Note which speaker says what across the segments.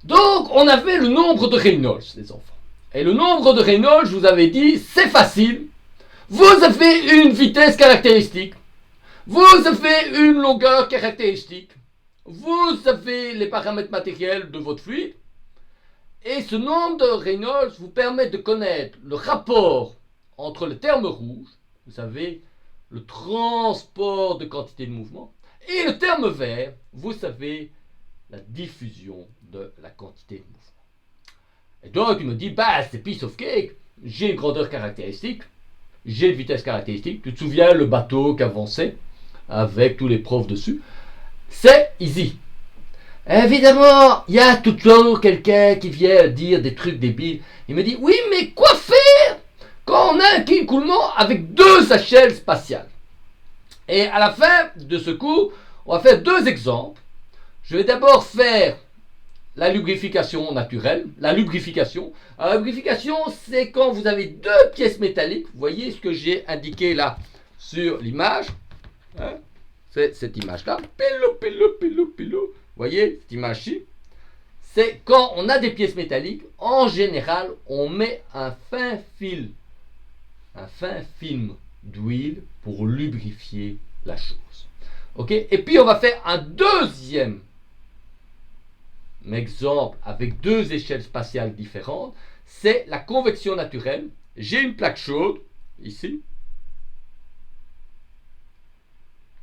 Speaker 1: Donc, on avait le nombre de Reynolds, les enfants. Et le nombre de Reynolds, je vous avais dit, c'est facile. Vous avez une vitesse caractéristique. Vous avez une longueur caractéristique. Vous avez les paramètres matériels de votre fluide. Et ce nombre de Reynolds vous permet de connaître le rapport entre le terme rouge, vous savez, le transport de quantité de mouvement, et le terme vert, vous savez, la diffusion de la quantité de mouvement. Et donc, il me dit, bah, c'est piece of cake. J'ai une grandeur caractéristique, j'ai une vitesse caractéristique. Tu te souviens le bateau qui avançait avec tous les profs dessus? C'est easy. Évidemment, il y a toujours quelqu'un qui vient dire des trucs débiles. Il me dit, oui, mais quoi faire quand on a un écoulement avec deux échelles spatiales? Et à la fin de ce cours, on va faire deux exemples. Je vais d'abord faire la lubrification naturelle. La lubrification, c'est quand vous avez deux pièces métalliques. Vous voyez ce que j'ai indiqué là sur l'image. Hein? C'est cette image-là. Vous voyez cette image-ci? C'est quand on a des pièces métalliques, en général, on met un fin film d'huile pour lubrifier la chose. Ok? Et puis on va faire un deuxième exemple avec deux échelles spatiales différentes. C'est la convection naturelle. J'ai une plaque chaude ici.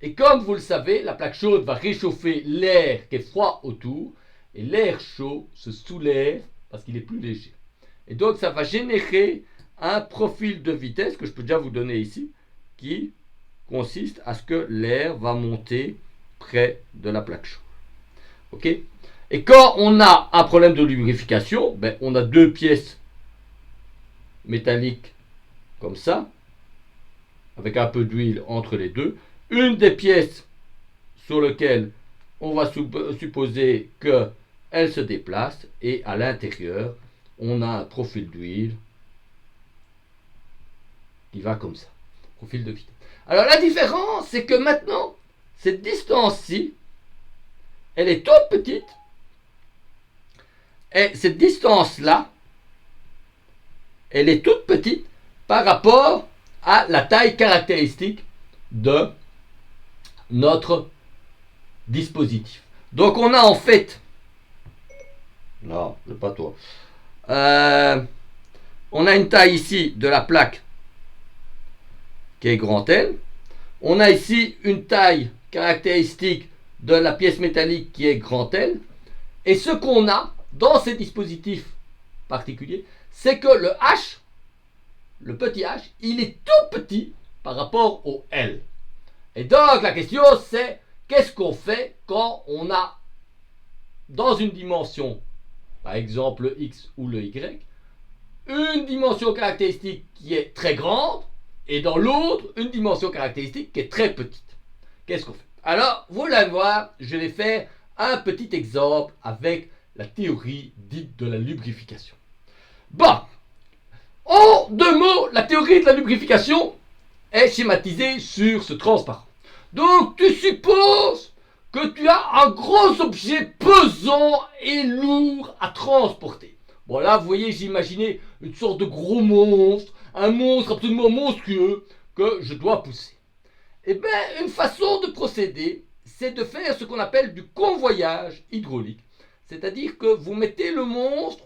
Speaker 1: Et comme vous le savez, la plaque chaude va réchauffer l'air qui est froid autour. Et l'air chaud se soulève parce qu'il est plus léger. Et donc ça va générer un profil de vitesse que je peux déjà vous donner ici, qui consiste à ce que l'air va monter près de la plaque chaude. Ok? Et quand on a un problème de lubrification, ben, on a deux pièces métalliques comme ça, avec un peu d'huile entre les deux. Une des pièces sur lesquelles on va supposer qu'elle se déplace, et à l'intérieur, on a un profil d'huile qui va comme ça. Profil de vitesse. Alors la différence, c'est que maintenant, cette distance-ci, elle est toute petite. Et cette distance-là, elle est toute petite par rapport à la taille caractéristique de notre dispositif. Donc on a en fait, non, c'est pas toi, on a une taille ici de la plaque qui est grand L. On a ici une taille caractéristique de la pièce métallique qui est grand L. Et ce qu'on a dans ces dispositifs particuliers, c'est que le H, le petit H, il est tout petit par rapport au L. Et donc la question c'est, qu'est-ce qu'on fait quand on a dans une dimension, par exemple le X ou le Y, une dimension caractéristique qui est très grande et dans l'autre une dimension caractéristique qui est très petite? Qu'est-ce qu'on fait? Alors vous allez voir, je vais faire un petit exemple avec la théorie dite de la lubrification. Bon, en deux mots, la théorie de la lubrification est schématisée sur ce transparent. Donc tu supposes que tu as un gros objet pesant et lourd à transporter. Bon là, vous voyez, j'ai imaginé une sorte de gros monstre, un monstre absolument monstrueux que je dois pousser. Eh bien, une façon de procéder, c'est de faire ce qu'on appelle du convoyage hydraulique. C'est-à-dire que vous mettez le monstre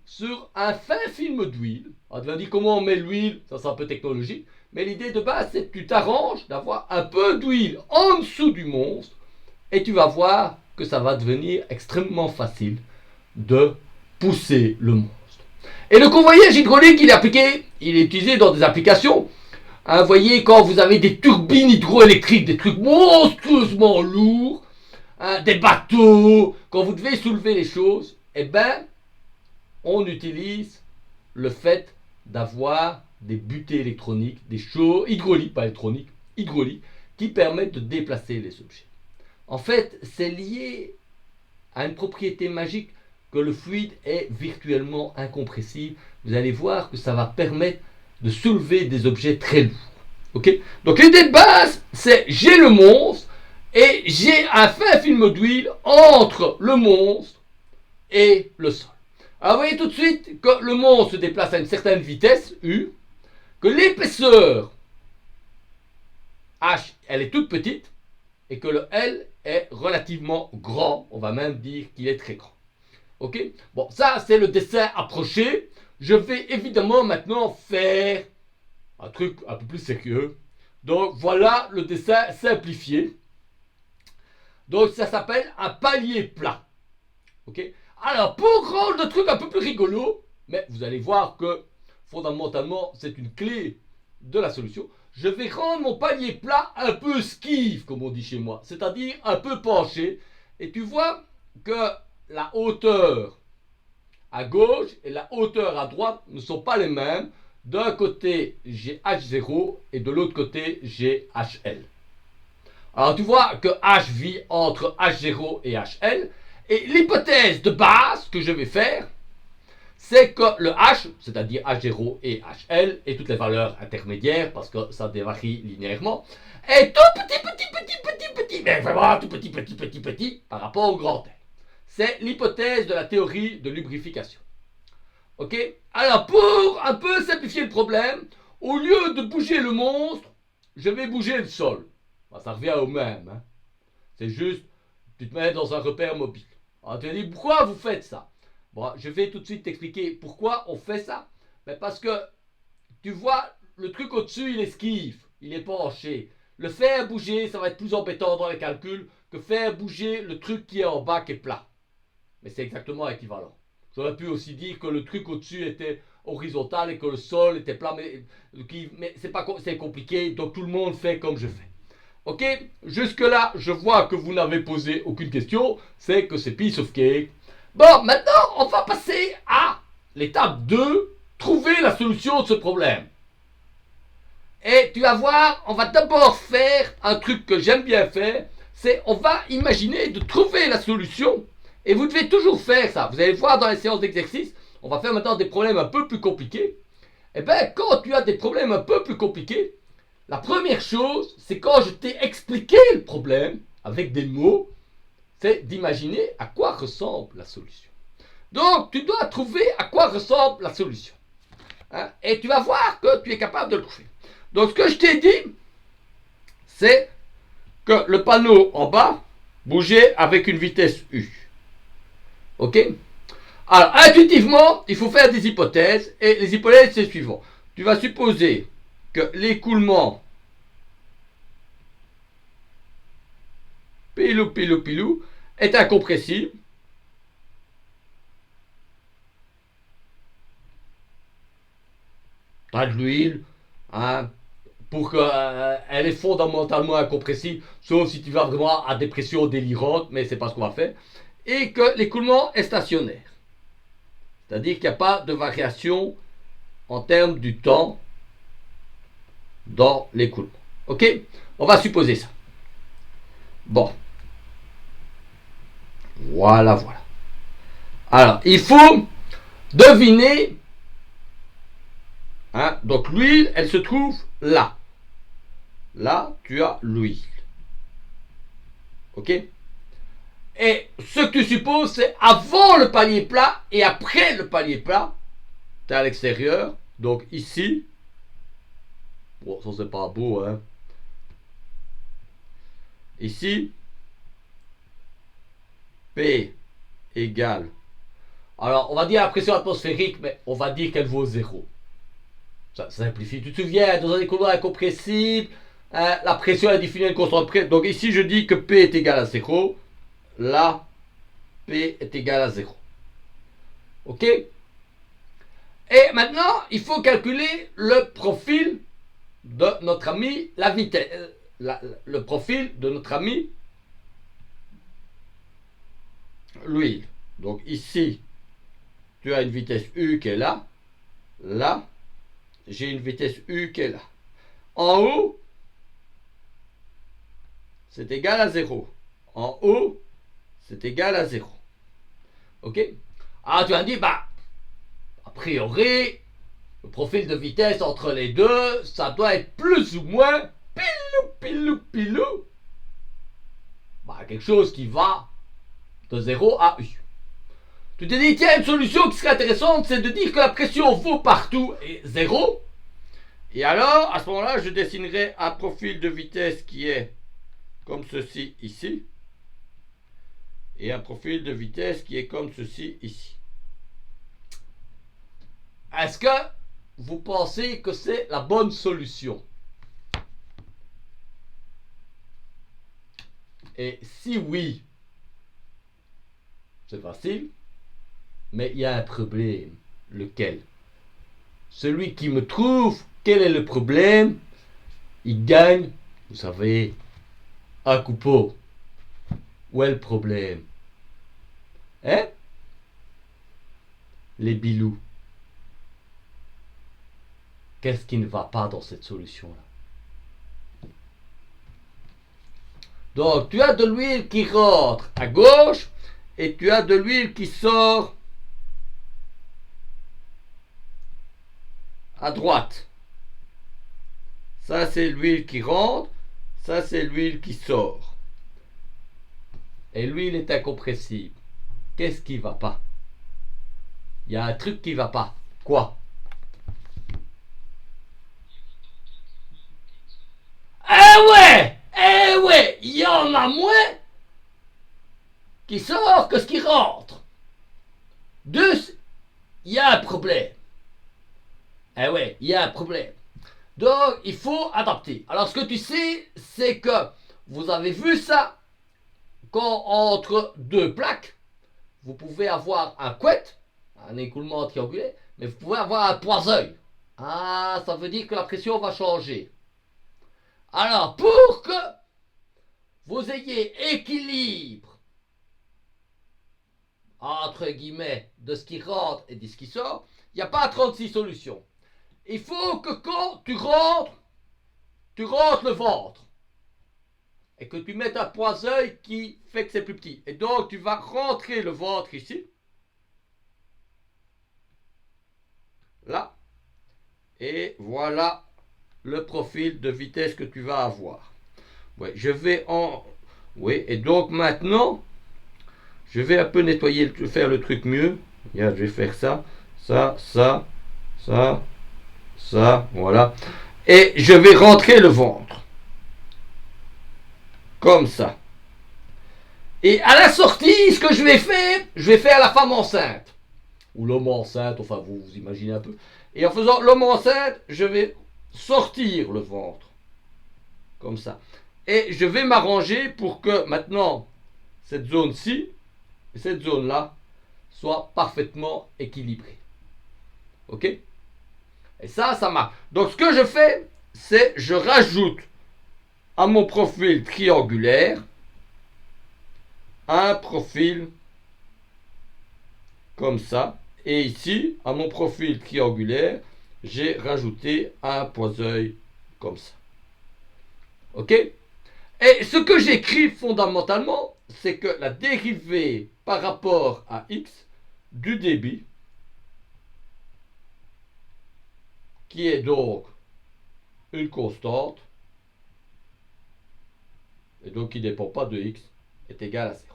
Speaker 1: sur un fin film d'huile. On va dire comment on met l'huile, ça c'est un peu technologique. Mais l'idée de base, c'est que tu t'arranges d'avoir un peu d'huile en dessous du monstre. Et tu vas voir que ça va devenir extrêmement facile de pousser le monstre. Et le convoyage hydraulique, il est utilisé dans des applications. Hein, vous voyez, quand vous avez des turbines hydroélectriques, des trucs monstrueusement lourds, hein, des bateaux, quand vous devez soulever les choses, eh ben, on utilise le fait d'avoir des butées électroniques, des choses hydrauliques, pas électroniques, hydrauliques, qui permettent de déplacer les objets. En fait, c'est lié à une propriété magique que le fluide est virtuellement incompressible. Vous allez voir que ça va permettre de soulever des objets très lourds. Okay? Donc l'idée de base, c'est j'ai le monstre et j'ai un fin film d'huile entre le monstre et le sol. Alors vous voyez tout de suite que le mont se déplace à une certaine vitesse, U, que l'épaisseur H, elle est toute petite, et que le L est relativement grand, on va même dire qu'il est très grand. Ok? Bon, ça c'est le dessin approché. Je vais évidemment maintenant faire un truc un peu plus sérieux. Donc voilà le dessin simplifié. Donc ça s'appelle un palier plat. Ok? Alors pour rendre le truc un peu plus rigolo, mais vous allez voir que fondamentalement c'est une clé de la solution, je vais rendre mon palier plat un peu skive, comme on dit chez moi, c'est-à-dire un peu penché. Et tu vois que la hauteur à gauche et la hauteur à droite ne sont pas les mêmes. D'un côté j'ai H0 et de l'autre côté j'ai HL. Alors tu vois que H vit entre H0 et HL. Et l'hypothèse de base que je vais faire, c'est que le H, c'est-à-dire H0 et HL, et toutes les valeurs intermédiaires, parce que ça varie linéairement, est tout petit, mais vraiment tout petit, par rapport au grand L. C'est l'hypothèse de la théorie de lubrification. Ok? Alors, pour un peu simplifier le problème, au lieu de bouger le monstre, je vais bouger le sol. Bah, ça revient au même. Hein. C'est juste, tu te mets dans un repère mobile. Alors, tu vas dire, pourquoi vous faites ça? Bon, je vais tout de suite t'expliquer pourquoi on fait ça. Mais parce que, tu vois, le truc au-dessus, il esquive, il est penché. Le faire bouger, ça va être plus embêtant dans les calculs que faire bouger le truc qui est en bas, qui est plat. Mais c'est exactement équivalent. J'aurais pu aussi dire que le truc au-dessus était horizontal et que le sol était plat, mais c'est compliqué, donc tout le monde fait comme je fais. Ok? Jusque-là, je vois que vous n'avez posé aucune question, c'est que c'est piece of cake. Bon, maintenant, on va passer à l'étape 2, trouver la solution de ce problème. Et tu vas voir, on va d'abord faire un truc que j'aime bien faire, c'est on va imaginer de trouver la solution. Et vous devez toujours faire ça. Vous allez voir dans les séances d'exercice, on va faire maintenant des problèmes un peu plus compliqués. Et bien, quand tu as des problèmes un peu plus compliqués, la première chose, c'est quand je t'ai expliqué le problème avec des mots, c'est d'imaginer à quoi ressemble la solution. Donc, tu dois trouver à quoi ressemble la solution. Hein? Et tu vas voir que tu es capable de le trouver. Donc, ce que je t'ai dit, c'est que le panneau en bas bougeait avec une vitesse U. Ok? Alors, intuitivement, il faut faire des hypothèses. Et les hypothèses, c'est suivant. Tu vas supposer que l'écoulement pilou est incompressible. Tu as de l'huile, hein, pour qu'elle est fondamentalement incompressible, sauf si tu vas vraiment à des pressions délirantes, mais c'est pas ce qu'on va faire. Et que l'écoulement est stationnaire. C'est-à-dire qu'il n'y a pas de variation en termes du temps dans l'écoulement. Ok? On va supposer ça. Bon. Voilà. Alors, il faut deviner. Hein, donc, l'huile, elle se trouve là. Là, tu as l'huile. Ok? Et ce que tu supposes, c'est avant le palier plat et après le palier plat, tu es à l'extérieur. Donc ici, bon, ça c'est pas beau, hein. Ici, P égale. Alors, on va dire la pression atmosphérique, mais on va dire qu'elle vaut 0. Ça simplifie. Tu te souviens, dans un écoulement incompressible, la pression est définie à une constante près. Donc ici, je dis que P est égal à 0. Là, P est égal à 0. Ok? Et maintenant, il faut calculer le profil de notre ami, la vitesse, le profil de notre ami l'huile. Donc ici, tu as une vitesse U qui est là. Là, j'ai une vitesse U qui est là. En haut, c'est égal à 0. En haut, c'est égal à 0. Ok? Alors tu vas me dire, bah, a priori, le profil de vitesse entre les deux, ça doit être plus ou moins pilou. Bah, quelque chose qui va de 0 à U. Tu te dis, tiens, une solution qui serait intéressante, c'est de dire que la pression vaut partout et 0. Et alors, à ce moment-là, je dessinerai un profil de vitesse qui est comme ceci ici. Et un profil de vitesse qui est comme ceci ici. Est-ce que vous pensez que c'est la bonne solution? Et si oui, c'est facile, mais il y a un problème. Lequel? Celui qui me trouve quel est le problème, il gagne, vous savez, un coupeau. Où est le problème? Hein? Les bilous. Qu'est-ce qui ne va pas dans cette solution-là? Donc, tu as de l'huile qui rentre à gauche et tu as de l'huile qui sort à droite. Ça, c'est l'huile qui rentre. Ça, c'est l'huile qui sort. Et l'huile est incompressible. Qu'est-ce qui ne va pas? Il y a un truc qui ne va pas. Quoi? Eh ouais, il y en a moins qui sort que ce qui rentre. Deux, il y a un problème. Eh ouais, il y a un problème. Donc, il faut adapter. Alors, ce que tu sais, c'est que vous avez vu ça, quand entre deux plaques, vous pouvez avoir un couette, un écoulement triangulaire, mais vous pouvez avoir un poiseuil. Ah, ça veut dire que la pression va changer. Alors, pour que vous ayez équilibre, entre guillemets, de ce qui rentre et de ce qui sort, il n'y a pas 36 solutions. Il faut que quand tu rentres le ventre. Et que tu mettes un poiseuil qui fait que c'est plus petit. Et donc, tu vas rentrer le ventre ici. Là. Et voilà le profil de vitesse que tu vas avoir. Ouais, je vais en... Oui, et donc maintenant, je vais un peu nettoyer, faire le truc mieux. Regarde, je vais faire ça, ça, voilà. Et je vais rentrer le ventre. Comme ça. Et à la sortie, ce que je vais faire la femme enceinte. Ou l'homme enceinte, enfin vous imaginez un peu. Et en faisant l'homme enceinte, je vais sortir le ventre. Comme ça. Et je vais m'arranger pour que maintenant, cette zone-ci, et cette zone-là, soient parfaitement équilibrées. Ok? Et ça marche. Donc ce que je fais, c'est je rajoute à mon profil triangulaire un profil comme ça. Et ici, à mon profil triangulaire, j'ai rajouté un poiseuil comme ça. Ok? Et ce que j'écris fondamentalement, c'est que la dérivée par rapport à x du débit, qui est donc une constante, et donc qui ne dépend pas de x, est égal à 0.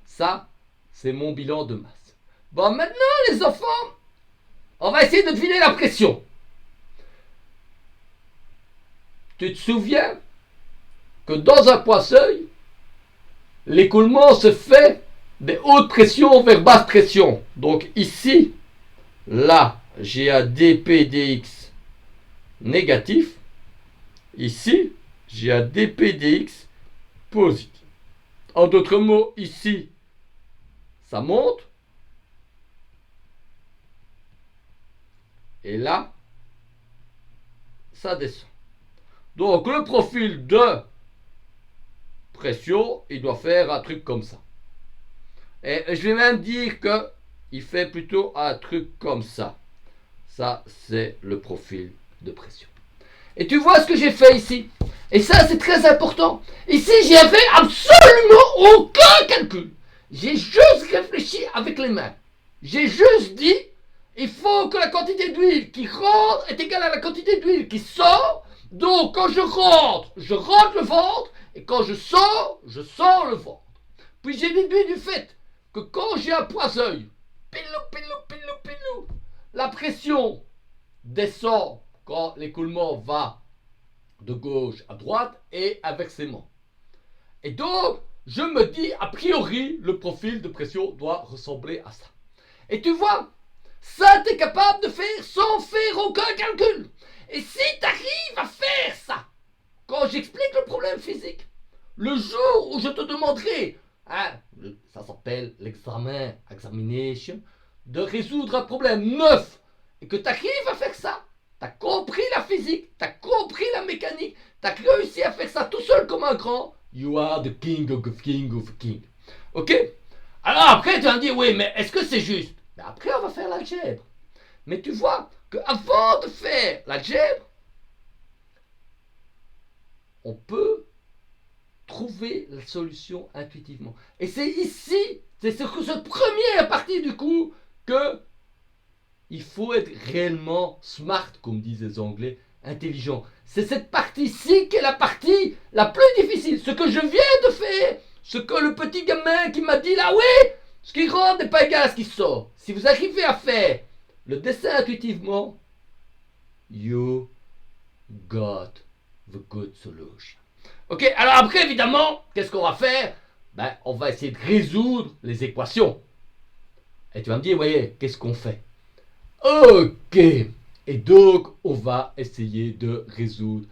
Speaker 1: Ça, c'est mon bilan de masse. Bon, maintenant, les enfants, on va essayer de deviner la pression. Tu te souviens que dans un poiseuil, l'écoulement se fait des hautes pressions vers basse pression. Donc ici, là, j'ai un dp dx négatif. Ici, j'ai un dp dx positif. En d'autres mots, ici, ça monte. Et là, ça descend. Donc le profil de pression, il doit faire un truc comme ça. Et je vais même dire qu'il fait plutôt un truc comme ça. Ça, c'est le profil de pression. Et tu vois ce que j'ai fait ici? Et ça, c'est très important. Ici, j'ai fait absolument aucun calcul. J'ai juste réfléchi avec les mains. J'ai juste dit, il faut que la quantité d'huile qui rentre est égale à la quantité d'huile qui sort. Donc, quand je rentre le ventre. Et quand je sors le ventre. Puis j'ai déduit du fait que quand j'ai un poiseuil pilou. La pression descend quand l'écoulement va de gauche à droite et inversement. Et donc, je me dis, a priori, le profil de pression doit ressembler à ça. Et tu vois, ça, tu es capable de faire sans faire aucun calcul. Et si tu arrives à faire ça, quand j'explique le problème physique, le jour où je te demanderai, hein, ça s'appelle l'examen, examination, de résoudre un problème neuf, et que tu arrives à faire ça, tu as compris la physique, tu as compris la mécanique, tu as réussi à faire ça tout seul comme un grand, you are the king of king. Ok? Alors après, tu vas me dire, oui, mais est-ce que c'est juste? Mais après, on va faire l'algèbre. Mais tu vois qu'avant de faire l'algèbre, on peut trouver la solution intuitivement. Et c'est ici, c'est cette première partie du cours que il faut être réellement smart, comme disent les Anglais, intelligent. C'est cette partie-ci qui est la partie la plus difficile. Ce que je viens de faire, ce que le petit gamin qui m'a dit là, oui, ce qui rentre n'est pas égal à ce qui sort. Si vous arrivez à faire le dessin intuitivement, you got the good solution. Ok, alors après, évidemment, qu'est-ce qu'on va faire? On va essayer de résoudre les équations. Et tu vas me dire, voyez, qu'est-ce qu'on fait? Ok, et donc, on va essayer de résoudre